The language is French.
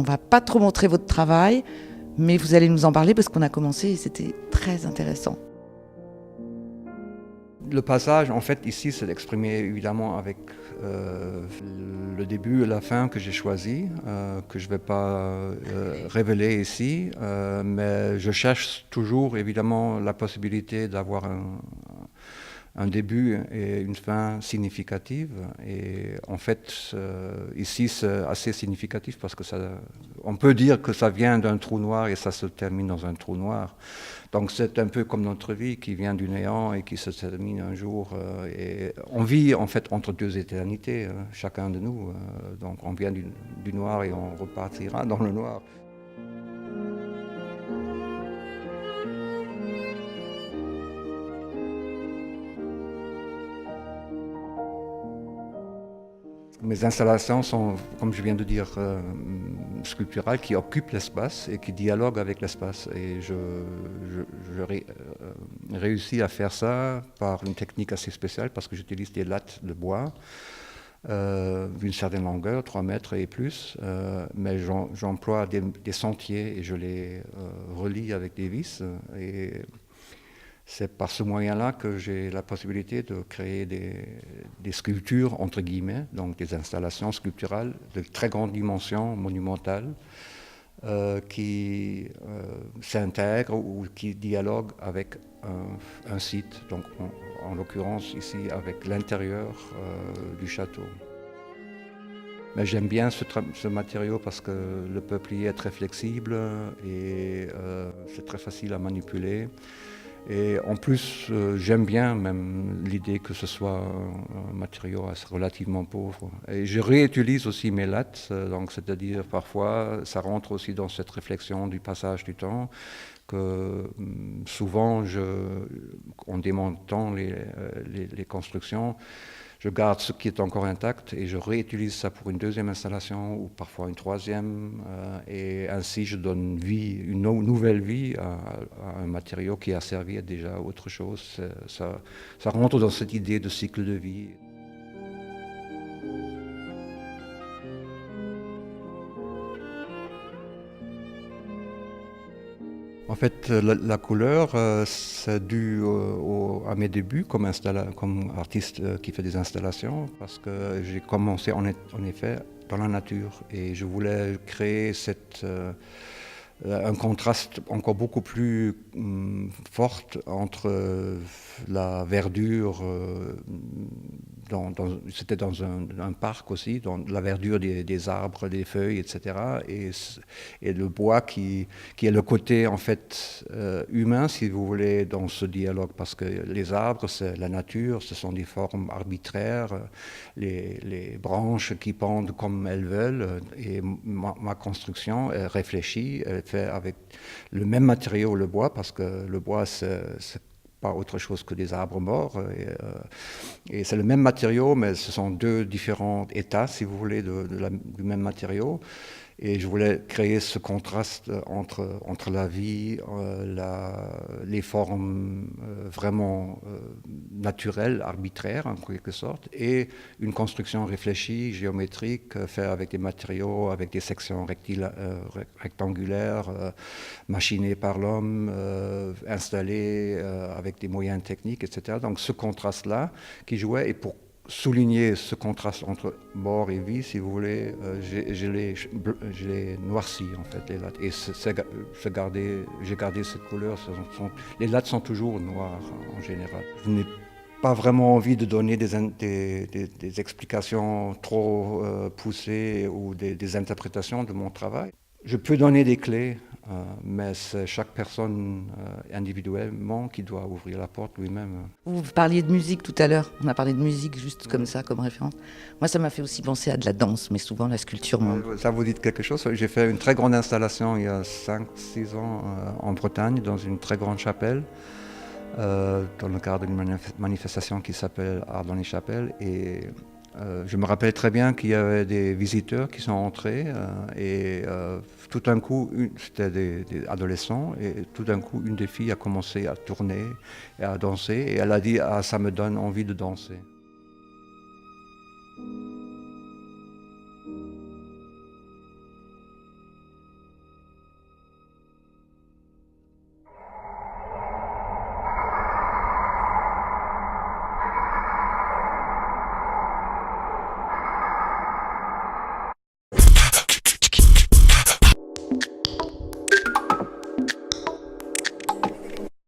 va pas trop montrer votre travail, mais vous allez nous en parler parce qu'on a commencé et c'était très intéressant. Le passage, en fait, ici, c'est exprimé évidemment avec le début et la fin que j'ai choisi, que je ne vais pas révéler ici, mais je cherche toujours, évidemment, la possibilité d'avoir un début et une fin significative. Et en fait, ici, c'est assez significatif parce que on peut dire que ça vient d'un trou noir et ça se termine dans un trou noir. Donc c'est un peu comme notre vie qui vient du néant et qui se termine un jour. Et on vit en fait entre deux éternités, chacun de nous. Donc on vient du noir et on repartira dans le noir. Mes installations sont, comme je viens de dire, sculpturales qui occupent l'espace et qui dialoguent avec l'espace. Et je réussis à faire ça par une technique assez spéciale parce que j'utilise des lattes de bois d'une certaine longueur, 3 mètres et plus, mais j'emploie des sentiers et je les relie avec des vis. Et c'est par ce moyen-là que j'ai la possibilité de créer des sculptures, entre guillemets, donc des installations sculpturales de très grande dimension, monumentales, qui s'intègrent ou qui dialoguent avec un site, donc en l'occurrence ici avec l'intérieur du château. Mais j'aime bien ce matériau parce que le peuplier est très flexible et c'est très facile à manipuler. Et en plus, j'aime bien même l'idée que ce soit un matériau relativement pauvre. Et je réutilise aussi mes lattes, donc c'est-à-dire parfois ça rentre aussi dans cette réflexion du passage du temps, que souvent en démontant les constructions, je garde ce qui est encore intact et je réutilise ça pour une deuxième installation ou parfois une troisième. Et ainsi, je donne vie, une nouvelle vie à un matériau qui a servi à déjà autre chose. Ça rentre dans cette idée de cycle de vie. En fait, la couleur, c'est dû à mes débuts comme artiste qui fait des installations, parce que j'ai commencé en effet dans la nature et je voulais créer un contraste encore beaucoup plus fort entre la verdure, c'était dans un parc aussi, dans la verdure des arbres, des feuilles, etc. Et le bois qui est le côté en fait humain, si vous voulez, dans ce dialogue, parce que les arbres, c'est la nature, ce sont des formes arbitraires, les branches qui pendent comme elles veulent, et ma construction est réfléchie, elle est faite avec le même matériau, le bois, parce que le bois, c'est pas autre chose que des arbres morts. Et c'est le même matériau, mais ce sont deux différents états, si vous voulez, du même matériau. Et je voulais créer ce contraste entre la vie, les formes vraiment naturelles, arbitraires en quelque sorte, et une construction réfléchie, géométrique, faite avec des matériaux, avec des sections rectangulaires, machinées par l'homme, installées avec des moyens techniques, etc. Donc ce contraste-là qui jouait, et pour souligner ce contraste entre bord et vie, si vous voulez, je l'ai noirci en fait, les lattes. Et j'ai gardé cette couleur. Les lattes sont toujours noires en général. Je n'ai pas vraiment envie de donner des explications trop poussées ou des interprétations de mon travail. Je peux donner des clés, mais c'est chaque personne individuellement qui doit ouvrir la porte lui-même. Vous parliez de musique tout à l'heure, on a parlé de musique juste comme ça, comme référence. Moi, ça m'a fait aussi penser à de la danse, mais souvent la sculpture. Ça vous dit quelque chose? J'ai fait une très grande installation il y a 5-6 ans en Bretagne, dans une très grande chapelle, dans le cadre d'une manifestation qui s'appelle Art dans les chapelles. Et je me rappelle très bien qu'il y avait des visiteurs qui sont entrés et tout d'un coup, c'était des adolescents, et tout d'un coup, une des filles a commencé à tourner et à danser, et elle a dit « Ah, ça me donne envie de danser ».